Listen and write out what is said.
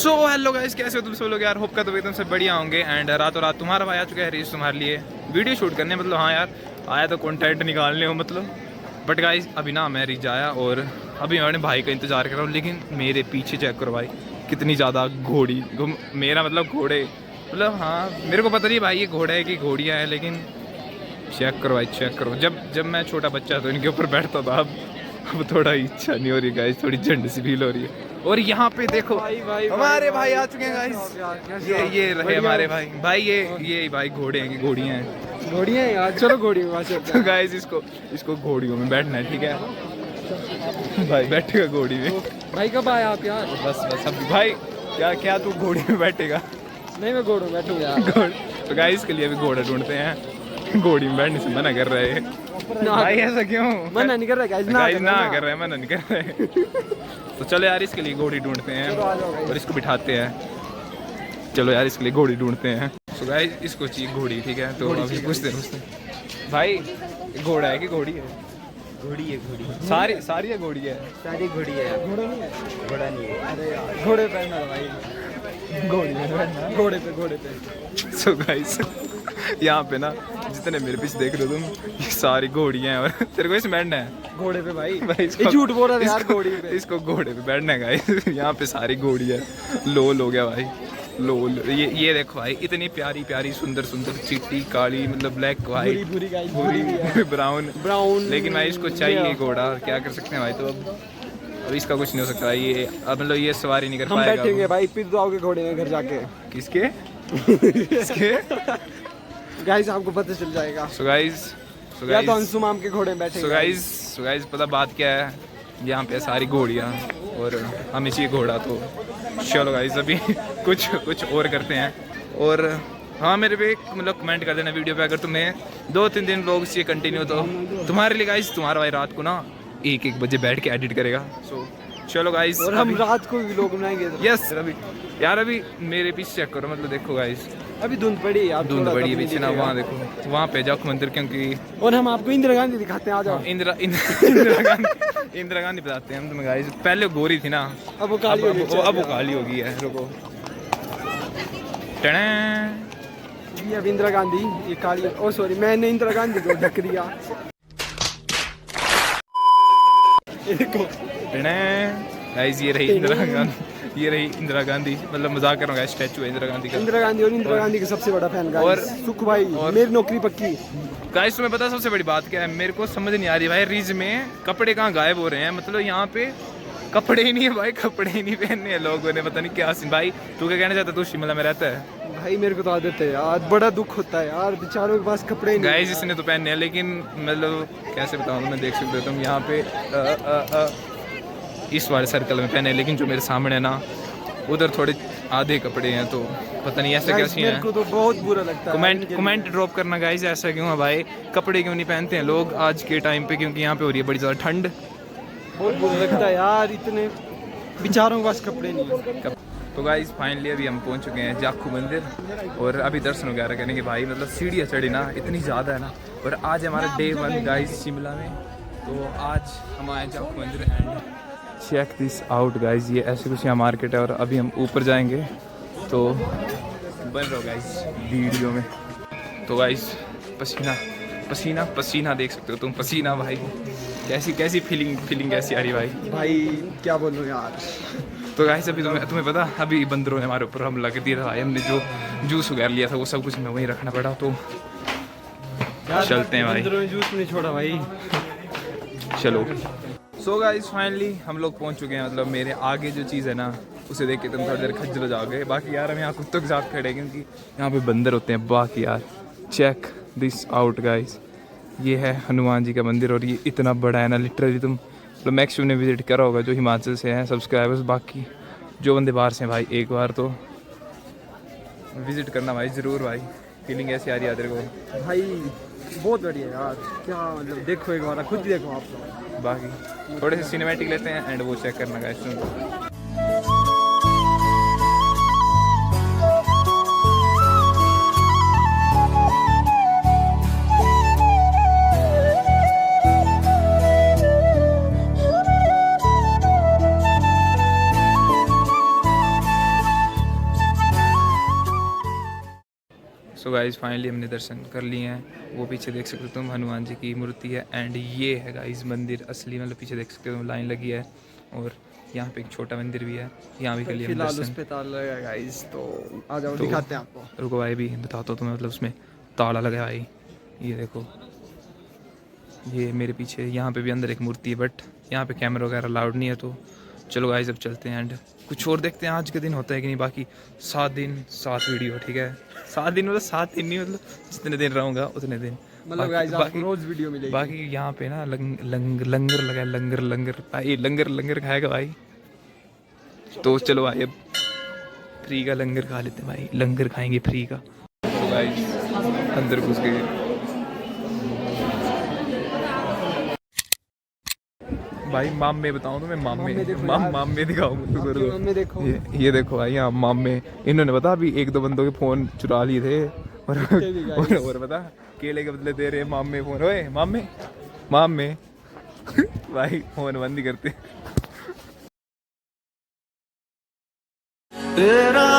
So hello guys, कैसे हो तुम सब लोग यार। होप का तो एकदम से बढ़िया होंगे। एंड रातों रात तुम्हारा भाई आ चुका है रील्स तुम्हारे लिए वीडियो शूट करने। मतलब हाँ यार, आया तो कंटेंट निकालने हो मतलब। बट गाइस अभी ना मैं रीच आया और अभी मैं अपने भाई का इंतज़ार कर रहा हूँ। लेकिन मेरे पीछे चेक करो भाई, कितनी ज़्यादा घोड़ी मेरा मतलब घोड़े, मतलब हाँ मेरे को पता नहीं भाई ये घोड़ा है कि घोड़ियाँ हैं, लेकिन चेक करो भाई चेक करो। जब मैं छोटा बच्चा तो इनके ऊपर बैठता था, अब थोड़ा इच्छा नहीं हो रही गाइस, थोड़ी झंड सी फील हो रही है। और यहाँ पे देखो हमारे भाई आ चुके हैं गाइस। ये रहे हमारे भाई ये भाई घोड़े हैं कि घोड़ियाँ हैं? घोड़ियाँ हैं यार, चलो घोड़ियों में चलते तो गाइस इसको घोड़ियों में बैठना है, ठीक है भाई बैठेगा घोड़ी में। भाई कब आए आप यार? बस अभी भाई क्या तू घोड़ी में बैठेगा? नहीं मैं घोड़ों में बैठूँ यार। तो गाइस के लिए अभी घोड़ा ढूंढते हैं, घोड़ी में बैठने से मना कर रहे हैं भाई। ऐसा क्यों मना नहीं कर रहा गाइस, ना कर रहे हैं, मना नहीं कर रहे हैं। तो चलो यार इसके लिए घोड़ी ढूंढते हैं और इसको बिठाते हैं। चलो यार इसके लिए घोड़ी ढूंढते हैं। तो गाइस इसको चाहिए घोड़ी, ठीक है। तो अभी पूछते भाई घोड़ा है कि घोड़ी है? घोड़ी है घोड़ी, सारी है घोड़ी है, सारी घोड़ी है। घोड़ा नहीं है, घोड़ा नहीं है। अरे यार घोड़े पे है भाई, घोड़े पे। सो गाइस यहाँ पे ना जितने मेरे पीछे देख रहे हो तुम, ये सारी घोड़ियाँ हैं और तेरे को इसमें बैठना है घोड़े पे भाई। इसको झूठ बोल रहा है यार, घोड़ी पे। इसको घोड़े पे बैठना है गाइस। यहाँ पे सारी घोड़ी है। लोल हो गया भाई, लोल। ये देखो भाई, इतनी प्यारी प्यारी सुंदर चिट्टी काली, मतलब ब्लैक वाइट भूरी ब्राउन। लेकिन भाई इसको चाहिए घोड़ा, क्या कर सकते हैं भाई। तो अब इसका कुछ नहीं हो सकता ये, अब मतलब ये सवारी नहीं कर हम पाएगा। बैठेंगे भाई, फिर तो आओगे घोड़े में घर जाके। किसके गाइस आपको पता चल जाएगा। सो गाइस या तो अंशुम आम के घोड़े में बैठेंगे। सो गाइस पता बात क्या है, यहाँ पे सारी घोड़ियाँ और हमें चाहिए घोड़ा। तो चलो गाइस अभी कुछ और करते हैं। और हाँ मेरे पे मतलब कमेंट कर देना वीडियो पे, अगर तुम्हें 2-3 दिन व्लॉग चाहिए कंटिन्यू तो तुम्हारे लिए गाइस, तुम्हारा भाई रात को ना 1 बजे बैठ के एडिट करेगा। सो चलो गाइस, और हम रात को भी व्लॉग बनाएंगे। यस अभी मेरे पीछे चेक करो, मतलब देखो गाइस अभी धुंध पड़ी है यार, धुंध पड़ी है पीछे ना, वहाँ देखो, वहाँ पे जाओ मंदिर, क्योंकि और हम आपको इंदिरा गांधी दिखाते हैं, आ जाओ। इंदिरा गांधी बताते हैं हम तुम्हें गाइस। पहले गोरी थी ना, अब वो काली हो गई है। रुको ये अब इंदिरा गांधी, ये काली। ओ सॉरी, मैंने इंदिरा गांधी को ढक दिया। गाइस ये रही इंदिरा गांधी, मतलब मजाक कर रहा हूँ गाइस, स्टैचू है इंदिरा गांधी का। इंदिरा गांधी का सबसे बड़ा फैन गाइस। और सुख भाई मेरी नौकरी पक्की। गाइस तुम्हें पता सबसे बड़ी बात क्या है, मेरे को समझ नहीं आ रही भाई, रीज में कपड़े कहाँ गायब हो रहे हैं। मतलब यहाँ पे कपड़े ही नहीं है भाई, कपड़े ही नहीं पहनने हैं लोगों ने, पता नहीं क्या सीन। भाई तू क्या कहना चाहता है? तू शिमला में रहता है भाई, मेरे को तो आदत है यार, बड़ा दुख होता है यार, बेचारों के पास कपड़े नहीं। गाइस इसने तो पहनने हैं, लेकिन मतलब कैसे बताऊँ तुम्हें, देख सकते हो तुम यहाँ पे इस वाले सर्कल में पहने, लेकिन जो मेरे सामने है ना उधर थोड़े आधे कपड़े हैं। तो पता नहीं ऐसा क्या सीन है। मेरे को तो बहुत बुरा लगता है। कमेंट ड्रॉप करना गाइस, ऐसा क्यों है भाई, कपड़े क्यों नहीं पहनते हैं लोग आज के टाइम पे, क्योंकि यहाँ पे हो रही है बड़ी ज़्यादा ठंड। बहुत बुरा लगता है यार, इतने बेचारों के पास कपड़े नहीं है। तो गाइस फाइनली अभी हम पहुंच चुके हैं जाखू मंदिर, और अभी दर्शन वगैरह करेंगे भाई। मतलब सीढ़ियाँ चढ़ी ना इतनी ज़्यादा है ना। और आज हमारा डे 1 गाइस शिमला में। तो आज हम आए जाखू मंदिर and check this out guys, ये ऐसे कुछ यहाँ मार्केट है। और अभी हम ऊपर जाएंगे, तो बन रहो गाइस वीडियो में। तो गाइस पसीना देख सकते हो तुम, पसीना भाई, कैसी फीलिंग कैसी आ रही भाई क्या बोलूं यार। तो गाइस अभी तुम्हें पता, अभी बंदरों ने हमारे ऊपर हमला कर दिया था भाई। हमने जो जूस वगैरह लिया था वो सब कुछ हमें वहीं रखना पड़ा। तो चलते हैं भाई, बंदरों ने जूस नहीं छोड़ा भाई। चलो। सो गाइस फाइनली हम लोग पहुंच चुके हैं। मतलब मेरे आगे जो चीज़ है ना उसे देख के तुम थोड़ी देर खज्जल हो जाओगे। बाकी यार हम यहाँ कुत्तों के साथ खड़े, क्योंकि यहाँ पे बंदर होते हैं। बाकी यार चेक दिस आउट गाइस, ये है हनुमान जी का मंदिर, और ये इतना बड़ा है ना, लिटरली तुम मतलब मैक्सिमम ने विजिट करा होगा जो हिमाचल से हैं सब्सक्राइबर्स। बाकी जो बंदे बाहर से हैं भाई, एक बार तो विजिट करना भाई ज़रूर भाई। फीलिंग ऐसी आ रही है तेरे को भाई? बहुत बढ़िया यार, क्या मतलब, देखो एक बार खुद ही देखो आप लोग। बाकी थोड़े से सिनेमैटिक लेते हैं एंड वो चेक करना गाइस। सो गाइस फाइनली हमने दर्शन कर लिए हैं। वो पीछे देख सकते हो तुम हनुमान जी की मूर्ति है एंड ये है गाइस मंदिर असली, मतलब पीछे देख सकते हो लाइन लगी है और यहाँ पे एक छोटा मंदिर भी है, यहाँ भी कर लिया हम फिलहाल उस दर्शन। पे ताला लगा गाइस, तो आ जाओ तो दिखाते हैं आपको। रुको भाई भी बताता हूँ तुम्हें, मतलब उसमें ताला लगा है भाई, ये देखो ये मेरे पीछे। यहाँ पे भी अंदर एक मूर्ति है बट यहाँ पे कैमरा वगैरह अलाउड नहीं है। तो चलो गाइस अब चलते हैं एंड कुछ और देखते हैं आज के दिन होता है कि नहीं। बाकी 7 दिन 7 वीडियो, ठीक है 7 दिन मतलब 7 दिन नहीं, मतलब जितने दिन रहूँगा उतने दिन। मतलब गाइस आपको रोज वीडियो मिलेगी। बाकी यहाँ पे ना लंगर लगा है, लंगर भाई, लंगर खाएगा भाई। तो चलो भाई अब फ्री का लंगर खा लेते हैं भाई, लंगर खाएंगे फ्री का। तो गाइस अंदर घुस गए भाई। मामे बताऊं तुम्हें, मामे दिखाऊं मामे देखो। ये देखो भाई यहाँ मामे, इन्होंने बता अभी 1-2 बंदों के फोन चुरा लिए थे और बता केले के बदले दे रहे हैं मामे फोन। ओए मामे भाई फोन बंद ही करते। तेरा